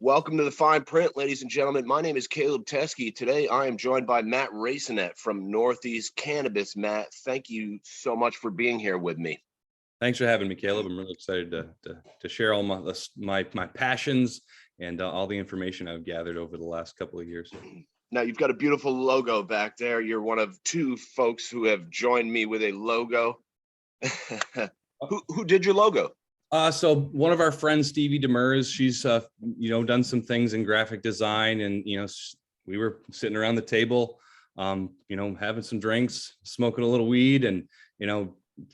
Welcome to the Fine Print, ladies and gentlemen. My name is Caleb Teskey. Today, I am joined by Matt Racenet from Northeast Kannabis. Matt, thank you so much for being here with me. Thanks for having me, Caleb. I'm really excited to share all my passions and all the information I've gathered over the last couple of years. Now, you've got a beautiful logo back there. You're one of two folks who have joined me with a logo. Who did your logo? So one of our friends, Stevie Demers, she's done some things in graphic design, and we were sitting around the table, having some drinks, smoking a little weed, and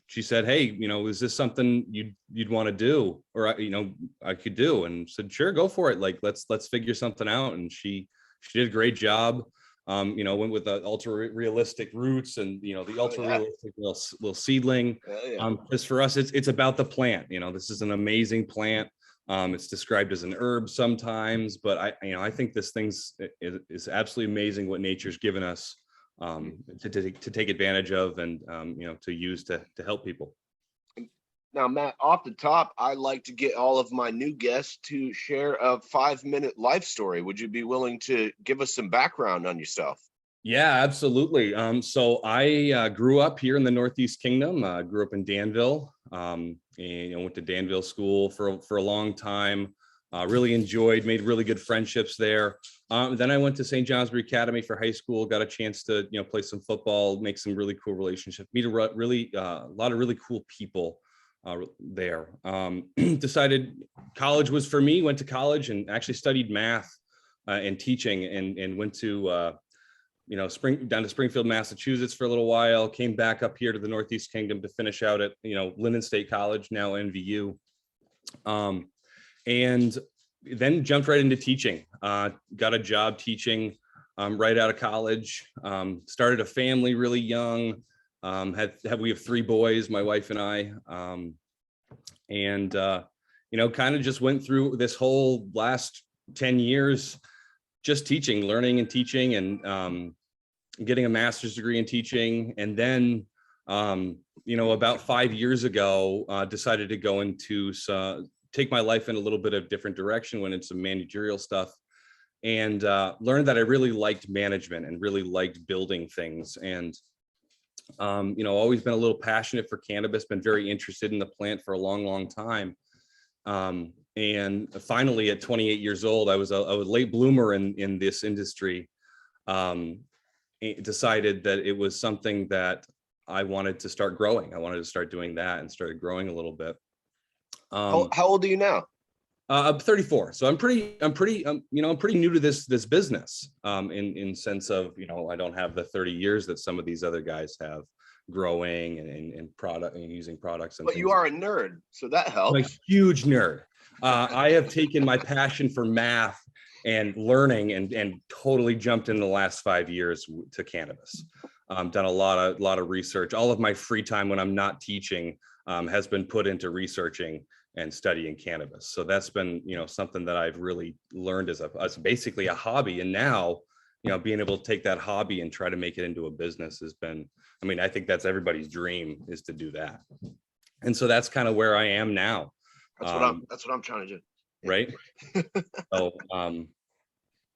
she said, "Hey, is this something you'd want to do, or I could do?" And said, "Sure, go for it. Like let's figure something out." And she did a great job. Went with the ultra realistic roots and the ultra realistic little seedling. Because for us, it's about the plant. This is an amazing plant. It's described as an herb sometimes, but I think this is absolutely amazing what nature's given us to take advantage of and to use to help people. Now, Matt, off the top, I like to get all of my new guests to share a 5-minute life story. Would you be willing to give us some background on yourself? Yeah, absolutely. So I grew up here in the Northeast Kingdom. Grew up in Danville, and went to Danville school for a long time. Really enjoyed, made really good friendships there. Then I went to Saint Johnsbury Academy for high school. Got a chance to play some football, make some really cool relationships, meet a lot of really cool people there. Decided college was for me. Went to college and actually studied math and teaching, and went to down to Springfield, Massachusetts for a little while. Came back up here to the Northeast Kingdom to finish out at Linden State College, now NVU, and then jumped right into teaching. Got a job teaching right out of college. Started a family really young. We have 3 boys, my wife and I, and kind of just went through this whole last 10 years just teaching, learning and teaching, and getting a master's degree in teaching. And then about 5 years ago, decided to go into take my life in a little bit of different direction, went into some managerial stuff, and learned that I really liked management and really liked building things. And always been a little passionate for cannabis, been very interested in the plant for a long time. And finally at 28 years old, I was a late bloomer in this industry. Decided that it was something that I wanted to start growing. I wanted to start doing that, and started growing a little bit. How old are you now? I'm 34, so I'm pretty new to this business, in sense of I don't have the 30 years that some of these other guys have growing and product and using products. But you are a nerd, so that helps. I'm a huge nerd. I have taken my passion for math and learning and totally jumped in the last 5 years to cannabis. Done a lot of research. All of my free time when I'm not teaching has been put into researching and studying cannabis. So that's been, something that I've really learned as basically a hobby. And now, being able to take that hobby and try to make it into a business has been, I think that's everybody's dream, is to do that. And so that's kind of where I am now. That's what I'm trying to do. Right. So,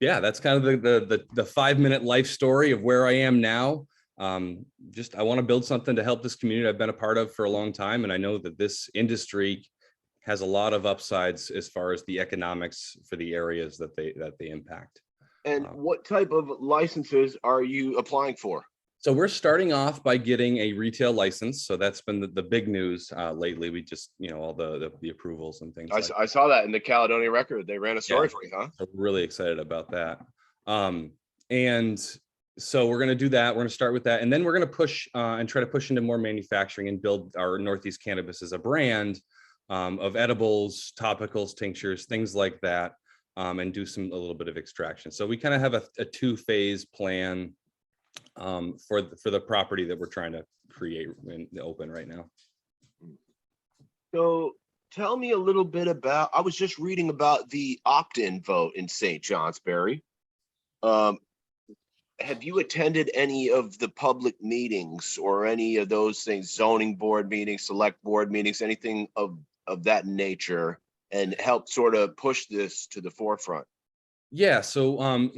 that's kind of the 5-minute life story of where I am now. I want to build something to help this community I've been a part of for a long time. And I know that this industry has a lot of upsides as far as the economics for the areas that they impact. And what type of licenses are you applying for? So we're starting off by getting a retail license. So that's been the big news lately. We just, all the approvals and things. I saw that in the Caledonia Record. They ran a story for you, huh? I'm really excited about that. And so we're going to do that. We're going to start with that. And then we're going to push and try to push into more manufacturing and build our Northeast Kannabis as a brand of edibles, topicals, tinctures, things like that, and do a little bit of extraction. So we kind of have a 2-phase plan for the property that we're trying to create and open right now. So tell me a little bit about, I was just reading about the opt-in vote in Saint Johnsbury. Have you attended any of the public meetings or any of those things, zoning board meetings, select board meetings, anything of that nature? and helped sort of push this to the forefront? Yeah, so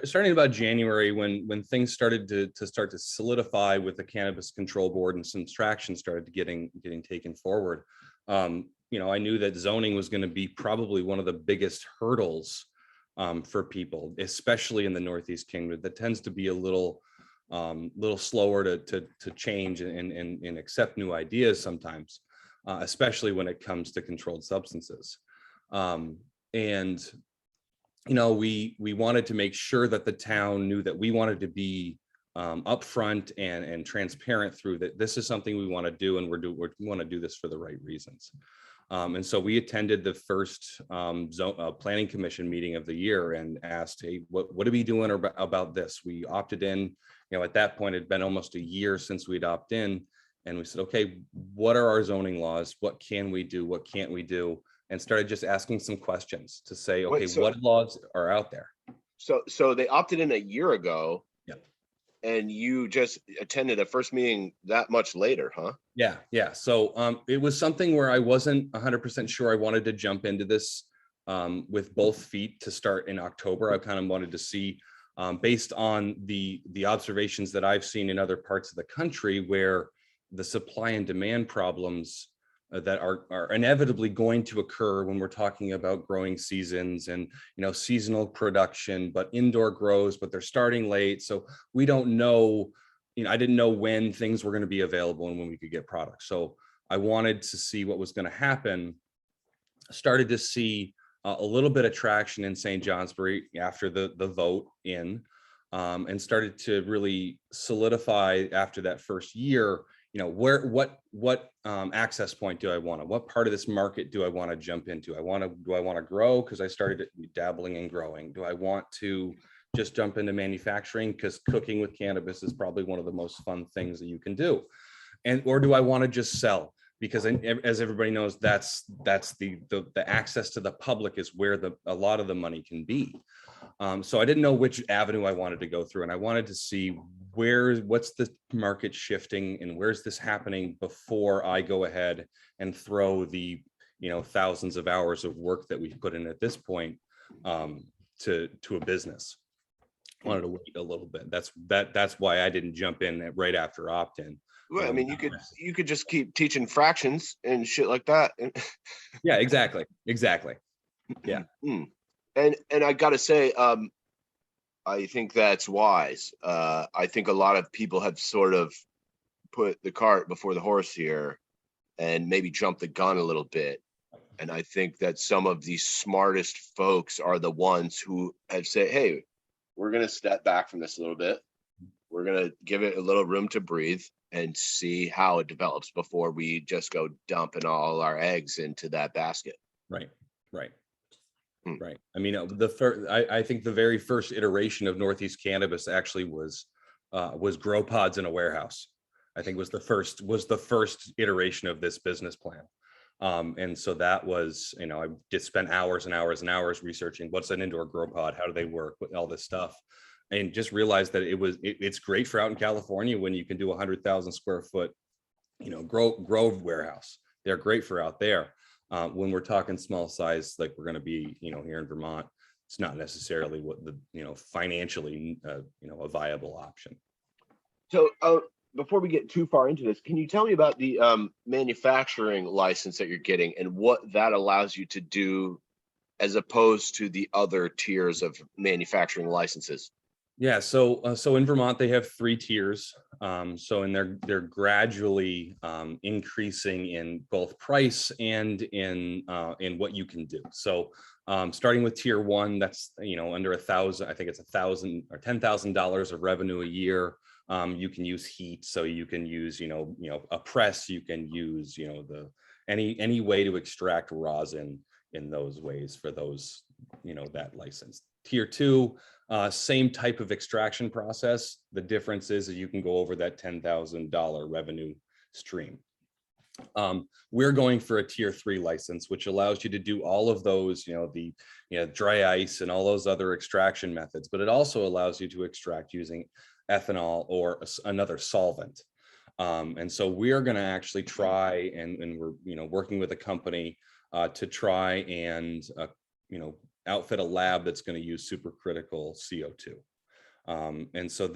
starting about January, when things started to solidify with the Cannabis Control Board and some traction started getting taken forward, I knew that zoning was going to be probably one of the biggest hurdles for people, especially in the Northeast Kingdom. That tends to be a little slower to change and accept new ideas sometimes, especially when it comes to controlled substances. And we wanted to make sure that the town knew that we wanted to be upfront and transparent through that. This is something we want to do, and we want to do this for the right reasons. And so we attended the first planning commission meeting of the year and asked, hey, what are we doing about this? We opted in. At that point, it had been almost a year since we'd opted in, and we said, okay, what are our zoning laws? What can we do? What can't we do? And started just asking some questions to say, okay, what laws are out there? So they opted in a year ago. Yeah. And you just attended a first meeting that much later, huh? Yeah. So it was something where I wasn't 100% sure I wanted to jump into this with both feet to start in October. I kind of wanted to see, based on the observations that I've seen in other parts of the country, where the supply and demand problems that are inevitably going to occur when we're talking about growing seasons and seasonal production, but indoor grows, but they're starting late. So we don't know, I didn't know when things were going to be available and when we could get products. So I wanted to see what was going to happen. Started to see a little bit of traction in Saint Johnsbury after the vote in, and started to really solidify after that first year. What access point do I want? What part of this market do I want to jump into? Do I want to grow because I started dabbling in growing? Do I want to just jump into manufacturing because cooking with cannabis is probably one of the most fun things that you can do? Or do I want to just sell? Because as everybody knows, that's the access to the public is where a lot of the money can be. So I didn't know which avenue I wanted to go through, and I wanted to see what's the market shifting and where's this happening before I go ahead and throw the thousands of hours of work that we've put in at this point to a business. I wanted to wait a little bit. That's why I didn't jump in right after opt-in. Well, I mean, you could just keep teaching fractions and shit like that. Yeah, exactly. Yeah. And I gotta say, I think that's wise. I think a lot of people have sort of put the cart before the horse here and maybe jumped the gun a little bit. And I think that some of the smartest folks are the ones who have said, hey, we're going to step back from this a little bit. We're going to give it a little room to breathe and see how it develops before we just go dumping all our eggs into that basket. Right. I mean, I think the very first iteration of Northeast Kannabis actually was grow pods in a warehouse. I think was the first iteration of this business plan. And so that was, I just spent hours and hours and hours researching what's an indoor grow pod, how do they work, with all this stuff, and just realized that it's great for out in California when you can do 100,000 square foot, grow warehouse. They're great for out there. When we're talking small size, like we're going to be, here in Vermont, it's not necessarily what the, financially, a viable option. So before we get too far into this, can you tell me about the manufacturing license that you're getting and what that allows you to do as opposed to the other tiers of manufacturing licenses? Yeah, so in Vermont they have 3 tiers. And they're gradually increasing in both price and in what you can do. So starting with tier 1, that's under 1,000. I think it's $1,000 or $10,000 of revenue a year. You can use heat, so you can use a press. You can use any way to extract rosin in those ways for those that license. Tier 2. Same type of extraction process. The difference is that you can go over that $10,000 revenue stream. We're going for a tier 3 license, which allows you to do all of those, the dry ice and all those other extraction methods, but it also allows you to extract using ethanol or another solvent. And so we are going to actually try, and we're working with a company to try and, outfit a lab that's going to use supercritical CO2. And so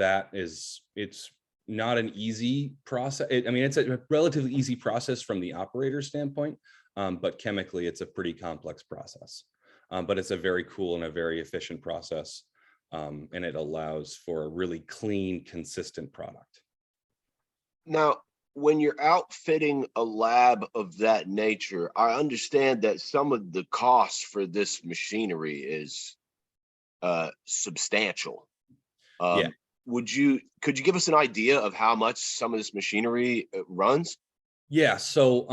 it's not an easy process. It's a relatively easy process from the operator standpoint, but chemically it's a pretty complex process. But it's a very cool and a very efficient process. And it allows for a really clean, consistent product. Now, when you're outfitting a lab of that nature, I understand that some of the costs for this machinery is substantial. Yeah. Could you give us an idea of how much some of this machinery runs? Yeah. So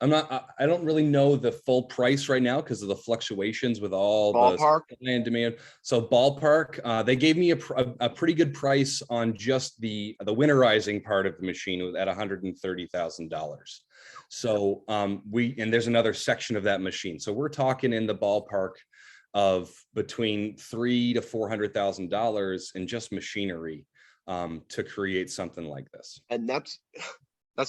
I don't really know the full price right now because of the fluctuations with all Ballpark? the supply and demand. So ballpark, they gave me a pretty good price on just the winterizing part of the machine at $130,000. So and there's another section of that machine. So we're talking in the ballpark of between $300,000 to $400,000 in just machinery to create something like this. And that's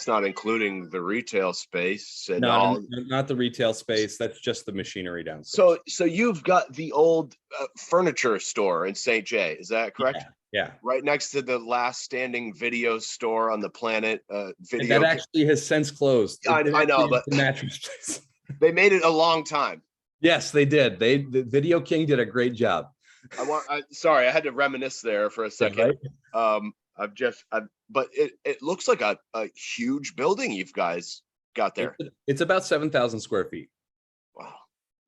not including the retail space and Not the retail space. That's just the machinery downstairs. So you've got the old furniture store in St. J. Is that correct? Yeah. Right next to the last standing video store on the planet. And that actually has since closed. I know, but the mattress place. They made it a long time. Yes, they did. The Video King did a great job. Sorry, I had to reminisce there for a second. Right? But it looks like a huge building you guys got there. It's about 7,000 square feet. Wow.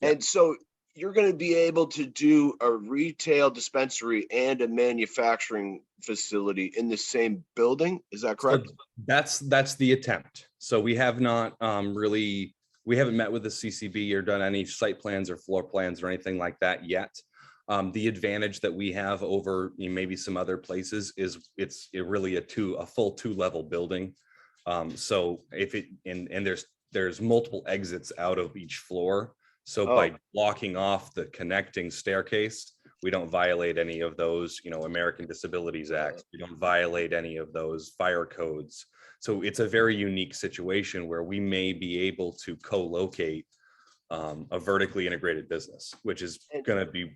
Yeah. And so you're going to be able to do a retail dispensary and a manufacturing facility in the same building. Is that correct? So that's the attempt. So we have not we haven't met with the CCB or done any site plans or floor plans or anything like that yet. The advantage that we have over maybe some other places is it's really a full 2-level building. So there's multiple exits out of each floor. So by blocking off the connecting staircase, we don't violate any of those, American Disabilities Act. We don't violate any of those fire codes. So it's a very unique situation where we may be able to co-locate a vertically integrated business, which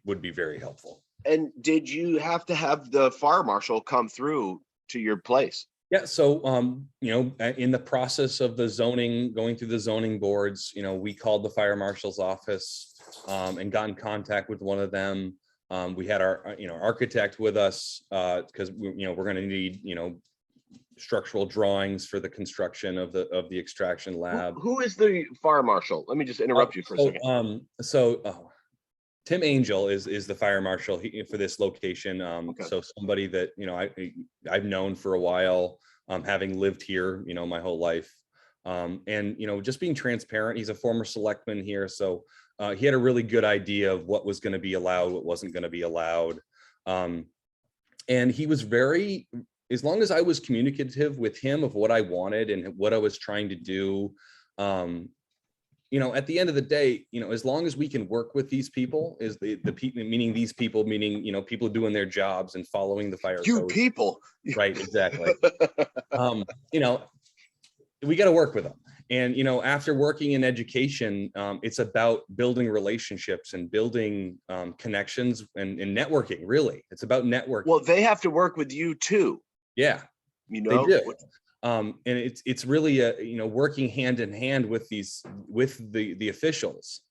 would be very helpful. And did you have to have the fire marshal come through to your place? Yeah. So, in the process of the zoning, going through the zoning boards, we called the fire marshal's office and got in contact with one of them. We had our, architect with us because we're going to need, structural drawings for the construction of the extraction lab. Who is the fire marshal? Let me just interrupt you for a second. Tim Angel is the fire marshal for this location. Okay. So somebody that I've known for a while, having lived here my whole life, and just being transparent. He's a former selectman here, so he had a really good idea of what was going to be allowed, what wasn't going to be allowed, and he was very. As long as I was communicative with him of what I wanted and what I was trying to do, at the end of the day, as long as we can work with these people, is the people, meaning these people, meaning, people doing their jobs and following the fire code. People. Right, exactly. We got to work with them. And, after working in education, it's about building relationships and building connections and networking, really. It's about networking. Well, they have to work with you too. Yeah, they do. And it's really working hand in hand with the officials.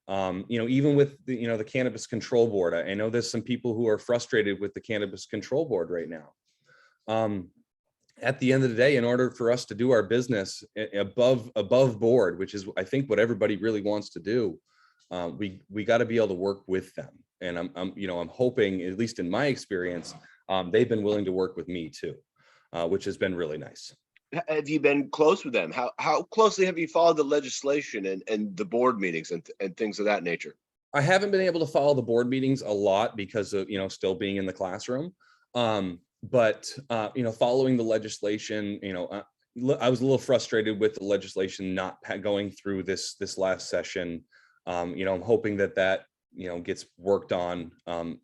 Even with the Cannabis Control Board. I know there's some people who are frustrated with the Cannabis Control Board right now. At the end of the day, in order for us to do our business above board, which is I think what everybody really wants to do, we got to be able to work with them. And I'm hoping, at least in my experience, they've been willing to work with me too, which has been really nice. Have you been close with them? How closely have you followed the legislation and the board meetings and things of that nature? I haven't been able to follow the board meetings a lot because of, still being in the classroom. But following the legislation, I was a little frustrated with the legislation not going through this last session. I'm hoping that gets worked on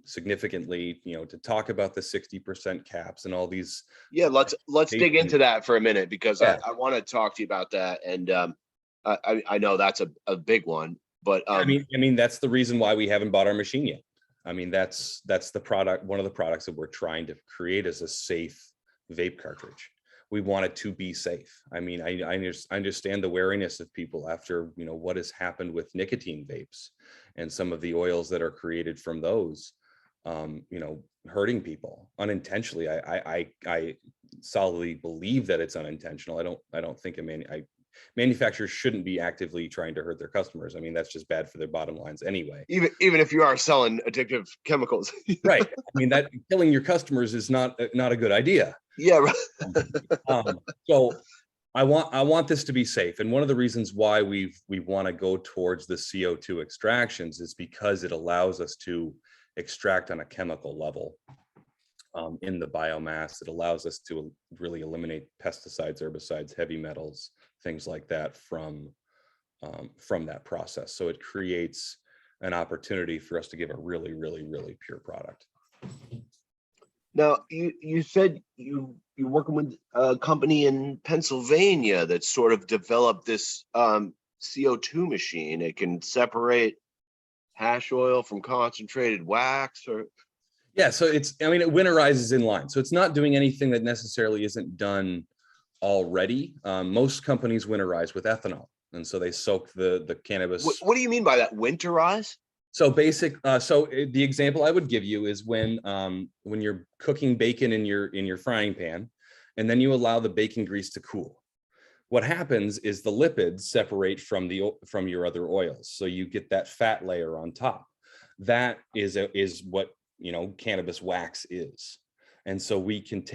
significantly, to talk about the 60% caps and all these. Yeah, let's dig into that for a minute because I want to talk to you about that. And I know that's a big one, but I mean, that's the reason why we haven't bought our machine yet. I mean, that's the product. One of the products that we're trying to create is a safe vape cartridge. We want it to be safe. I mean, I understand the wariness of people after, you know, what has happened with nicotine vapes and some of the oils that are created from those, you know, hurting people unintentionally. I solidly believe that it's unintentional. I don't think manufacturers shouldn't be actively trying to hurt their customers. I mean, that's just bad for their bottom lines anyway. even if you are selling addictive chemicals. Right. I mean, that killing your customers is not a good idea. Yeah, right. So I want this to be safe. And one of the reasons why we want to go towards the CO2 extractions is because it allows us to extract on a chemical level in the biomass. It allows us to really eliminate pesticides, herbicides, heavy metals, things like that from that process. So it creates an opportunity for us to give a really, really, really pure product. Now, you said you're working with a company in Pennsylvania that sort of developed this CO2 machine. It can separate hash oil from concentrated wax, or yeah. So it winterizes in line. So it's not doing anything that necessarily isn't done already. Most companies winterize with ethanol, and so they soak the cannabis. What do you mean by that? Winterize? So the example I would give you is when you're cooking bacon in your frying pan, and then you allow the bacon grease to cool. What happens is the lipids separate from your other oils, so you get that fat layer on top. That is what, you know, cannabis wax is. And so we can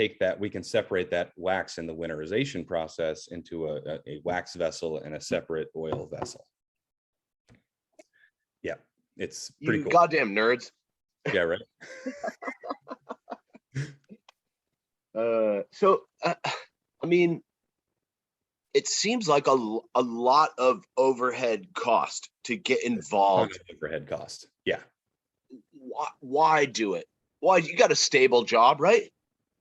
separate that wax in the winterization process into a wax vessel and a separate oil vessel. Yeah. It's pretty You cool. goddamn nerds. Yeah, right. I mean, it seems like a lot of overhead cost to get involved. Overhead cost. Yeah. Why do it? Why? You got a stable job, right?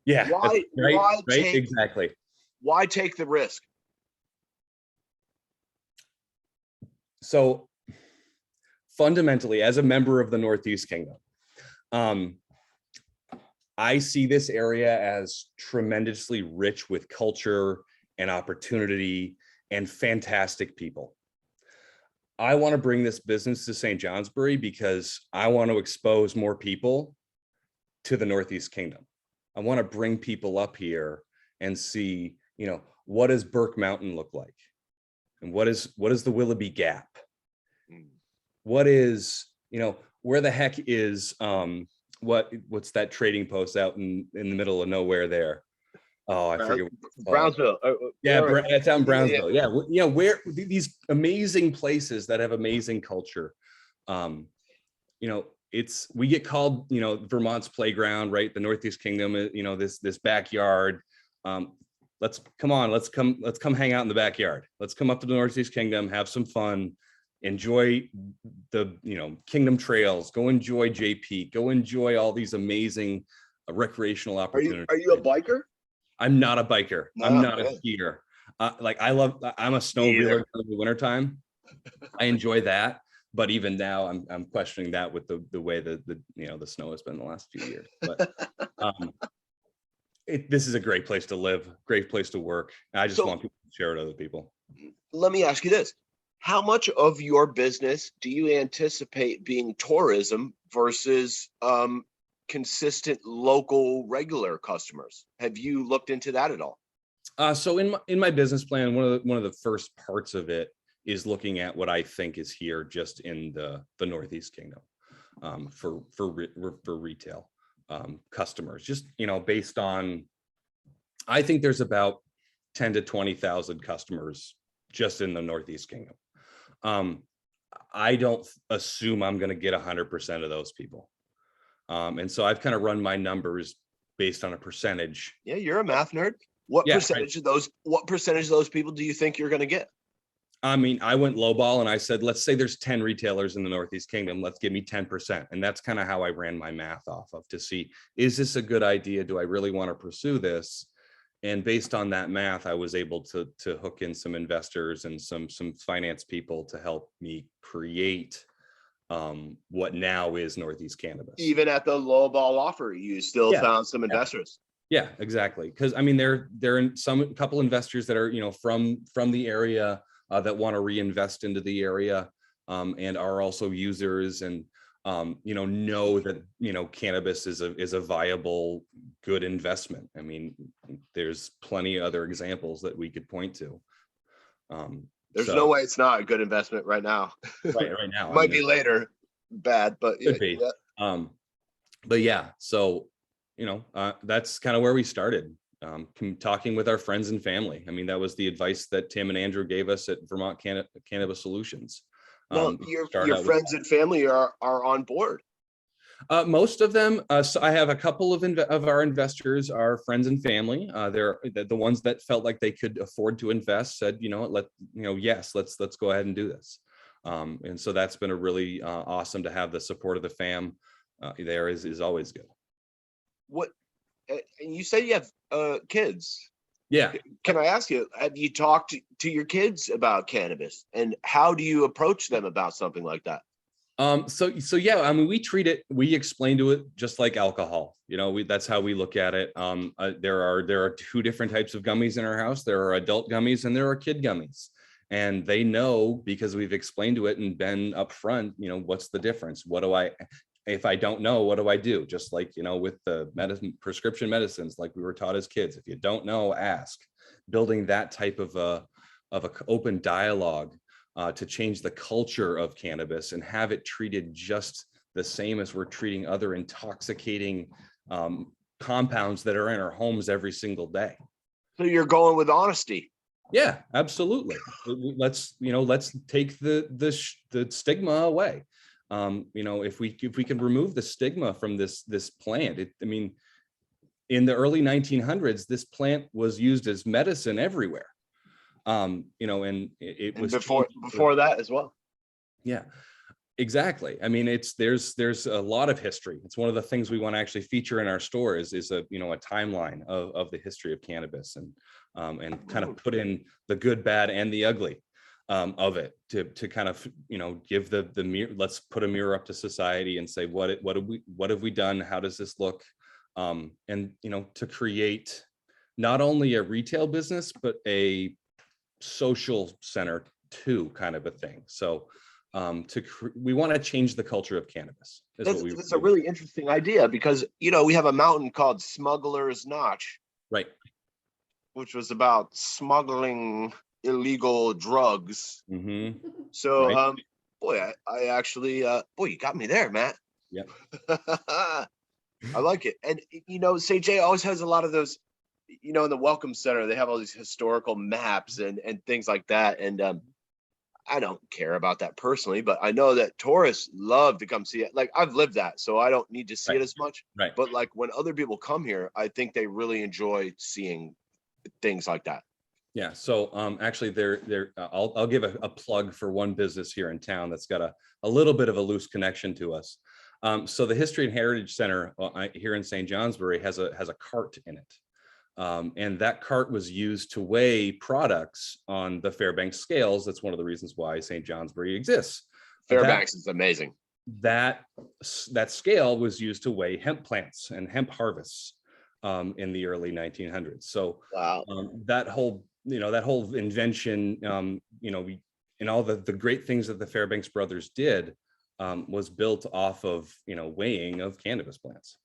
Yeah. Why? Right. Why Right. Exactly. Why take the risk? So fundamentally, as a member of the Northeast Kingdom, I see this area as tremendously rich with culture and opportunity and fantastic people. I want to bring this business to Saint Johnsbury because I want to expose more people to the Northeast Kingdom. I want to bring people up here and see, you know, what does Burke Mountain look like? And what is the Willoughby Gap? What is, you know, where the heck is what's that trading post out in the middle of nowhere there? Oh, I forget. Brownsville. Yeah, it's out in Brownsville. Yeah, you know, where these amazing places that have amazing culture. You know, we get called, you know, Vermont's playground, right? The Northeast Kingdom, you know, this backyard. Let's come hang out in the backyard. Let's come up to the Northeast Kingdom, have some fun, enjoy the, you know, Kingdom trails, go enjoy JP, go enjoy all these amazing recreational opportunities. Are you a biker? I'm not a biker. No, I'm not man. a skier. I'm a snowmobiler in the wintertime. I enjoy that. But even now I'm questioning that with the way the you know, the snow has been the last few years. But this is a great place to live, great place to work. I just want people to share it with other people. Let me ask you this. How much of your business do you anticipate being tourism versus consistent local regular customers? Have you looked into that at all? So in my business plan, one of the first parts of it is looking at what I think is here just in the Northeast Kingdom for retail customers. Just, you know, based on, I think there's about 10 to 20,000 customers just in the Northeast Kingdom. I don't assume I'm going to get 100% of those people. And so I've kind of run my numbers based on a percentage. Yeah, you're a math nerd. What percentage of those people do you think you're going to get? I mean, I went lowball and I said, let's say there's 10 retailers in the Northeast Kingdom. Let's give me 10%. And that's kind of how I ran my math off of to see, is this a good idea? Do I really want to pursue this? And based on that math, I was able to hook in some investors and some finance people to help me create what now is Northeast Kannabis. Even at the low ball offer, you still found some investors. Yeah, exactly. Because I mean, there are couple investors that are, you know, from the area that want to reinvest into the area, and are also users, and you know that, you know, cannabis is a viable, good investment. I mean, there's plenty of other examples that we could point to. There's no way it's not a good investment right now. Right now. Might be later bad, but could be. Yeah. But yeah, so, you know, that's kind of where we started, talking with our friends and family. I mean, that was the advice that Tim and Andrew gave us at Vermont Cannabis Solutions. No, your friends and family are on board. Most of them. So I have a couple of our investors are friends and family. They're the ones that felt like they could afford to invest, said, you know, yes, let's go ahead and do this. And so that's been a really awesome to have the support of the fam. There is always good. What, and you say you have kids. Yeah. Can I ask you, have you talked to your kids about cannabis, and how do you approach them about something like that? So yeah, I mean, we explain to it just like alcohol, you know, that's how we look at it. There are two different types of gummies in our house. There are adult gummies and there are kid gummies, and they know because we've explained to it and been upfront, you know, what's the difference? If I don't know, what do I do? Just like, you know, with the prescription medicines, like we were taught as kids, if you don't know, ask. Building that type of a open dialogue to change the culture of cannabis and have it treated just the same as we're treating other intoxicating compounds that are in our homes every single day. So you're going with honesty. Yeah, absolutely. Let's take the stigma away. You know, if we can remove the stigma from this plant, I mean, in the early 1900s, this plant was used as medicine everywhere. You know, and it was before that as well. Yeah, exactly. I mean, there's a lot of history. It's one of the things we want to actually feature in our store is a timeline of the history of cannabis, and kind of put in the good, bad, and the ugly of it to kind of, you know, give the mirror. Let's put a mirror up to society and say what have we done? How does this look? And, you know, to create not only a retail business but a social center too, kind of a thing. So we want to change the culture of cannabis. That's a really interesting idea, because, you know, we have a mountain called Smuggler's Notch, right, which was about smuggling illegal drugs. Mm-hmm. So right. Boy, I actually you got me there, Matt. Yep. I like it. And, you know, St. J always has a lot of those, you know, in the Welcome Center, they have all these historical maps and things like that. And I don't care about that personally, but I know that tourists love to come see it. Like, I've lived that, so I don't need to see it as much. Right. But like when other people come here, I think they really enjoy seeing things like that. Yeah. So actually, I'll give a plug for one business here in town that's got a little bit of a loose connection to us. So the History and Heritage Center here in Saint Johnsbury has a cart in it. And that cart was used to weigh products on the Fairbanks scales. That's one of the reasons why Saint Johnsbury exists. Fairbanks is amazing. That scale was used to weigh hemp plants and hemp harvests in the early 1900s. So wow. That whole invention, and all the great things that the Fairbanks Brothers did was built off of, you know, weighing of cannabis plants.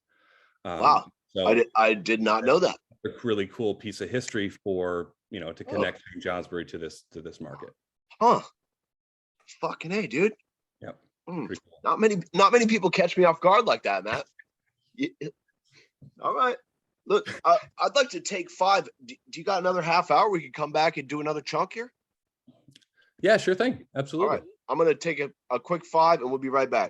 Wow. So I did not know that. A really cool piece of history for, you know, to connect Johnsbury to this market. Huh. Fucking A, dude. Yep. Cool. Not many people catch me off guard like that, Matt. All right. Look, I'd like to take 5. Do you got another half hour? We could come back and do another chunk here. Yeah, sure thing. Absolutely. All right. I'm going to take a quick 5 and we'll be right back.